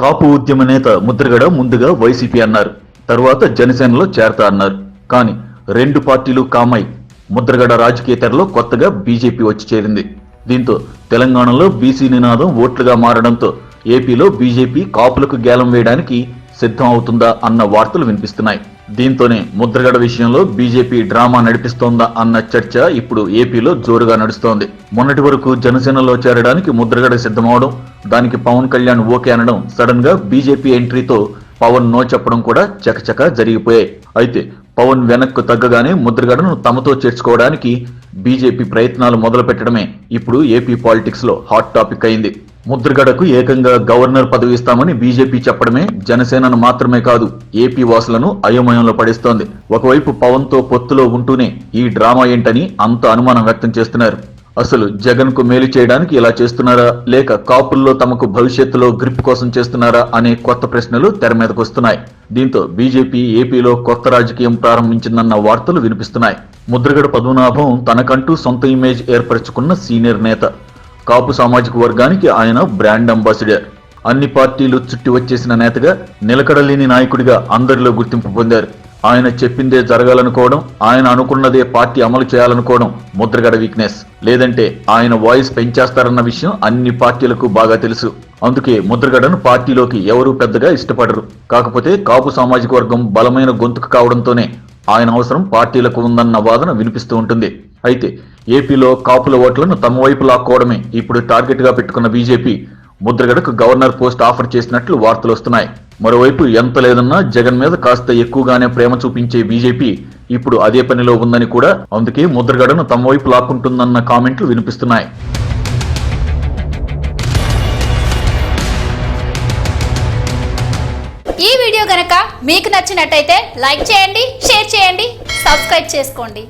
కాపు ఉద్యమ నేత ముద్రగడ ముందుగా వైసీపీ అన్నారు, తరువాత జనసేనలో చేరతా అన్నారు. కానీ రెండు పార్టీలు కామై ముద్రగడ రాజకీయ తెరలో కొత్తగా బీజేపీ వచ్చి చేరింది. దీంతో తెలంగాణలో బీసీ నినాదం ఓట్లుగా మారడంతో ఏపీలో బీజేపీ కాపులకు గేలం వేయడానికి సిద్ధం అవుతుందా అన్న వార్తలు వినిపిస్తున్నాయి. దీంతోనే ముద్రగడ విషయంలో బీజేపీ డ్రామా నడిపిస్తోందా అన్న చర్చ ఇప్పుడు ఏపీలో జోరుగా నడుస్తోంది. మొన్నటి వరకు జనసేనలో చేరడానికి ముద్రగడ సిద్ధమవడం, దానికి పవన్ కళ్యాణ్ ఓకే అనడం, సడన్ గా బీజేపీ ఎంట్రీతో పవన్ నో చెప్పడం కూడా చకచక జరిగిపోయాయి. అయితే పవన్ వెనక్కు తగ్గగానే ముద్రగడను తమతో చేర్చుకోవడానికి బీజేపీ ప్రయత్నాలు మొదలు పెట్టడమే ఇప్పుడు ఏపీ పాలిటిక్స్ లో హాట్ టాపిక్ అయింది. ముద్రగడకు ఏకంగా గవర్నర్ పదవి ఇస్తామని బీజేపీ చెప్పడమే జనసేనను మాత్రమే కాదు, ఏపీ వాసులను అయోమయంలో పడేస్తోంది. ఒకవైపు పవన్ తో పొత్తులో ఉంటూనే ఈ డ్రామా ఏంటని అంత అనుమానం వ్యక్తం చేస్తున్నారు. అసలు జగన్ కు మేలు చేయడానికి ఇలా చేస్తున్నారా, లేక కాపుల్లో తమకు భవిష్యత్తులో గ్రిప్ కోసం చేస్తున్నారా అనే కొత్త ప్రశ్నలు తెర మీదకు వస్తున్నాయి. దీంతో బీజేపీ ఏపీలో కొత్త రాజకీయం ప్రారంభించిందన్న వార్తలు వినిపిస్తున్నాయి. ముద్రగడ పద్మనాభం తనకంటూ సొంత ఇమేజ్ ఏర్పరచుకున్న సీనియర్ నేత. కాపు సామాజిక వర్గానికి ఆయన బ్రాండ్ అంబాసిడర్. అన్ని పార్టీలు చుట్టి వచ్చేసిన నేతగా, నిలకడలేని నాయకుడిగా అందరిలో గుర్తింపు పొందారు. ఆయన చెప్పిందే జరగాలనుకోవడం, ఆయన అనుకున్నదే పార్టీ అమలు చేయాలనుకోవడం ముద్రగడ వీక్నెస్. లేదంటే ఆయన వాయిస్ పెంచేస్తారన్న విషయం అన్ని పార్టీలకు బాగా తెలుసు. అందుకే ముద్రగడను పార్టీలోకి ఎవరూ పెద్దగా ఇష్టపడరు. కాకపోతే కాపు సామాజిక వర్గం బలమైన గొంతుకు కావడంతోనే ఆయన అవసరం పార్టీలకు ఉందన్న వాదన వినిపిస్తూ ఉంటుంది. అయితే ఏపీలో కాపుల ఓట్లను తమ వైపు లాక్కోవడమే ఇప్పుడు టార్గెట్ గా పెట్టుకున్న బీజేపీ ముద్రగడకు గవర్నర్ పోస్ట్ ఆఫర్ చేసినట్లు వార్తలు వస్తున్నాయి. మరోవైపు ఎంత లేదన్నా జగన్ మీద కాస్త ఎక్కువగానే ప్రేమ చూపించే బీజేపీ ఇప్పుడు అదే పనిలో ఉందని కూడా, అందుకే ముద్రగడను తమ వైపు లాక్కుంటుందన్న కామెంట్లు వినిపిస్తున్నాయి. ఈ వీడియో గనక మీకు నచ్చినట్టయితే లైక్ చేయండి, షేర్ చేయండి, సబ్స్క్రైబ్ చేసుకోండి.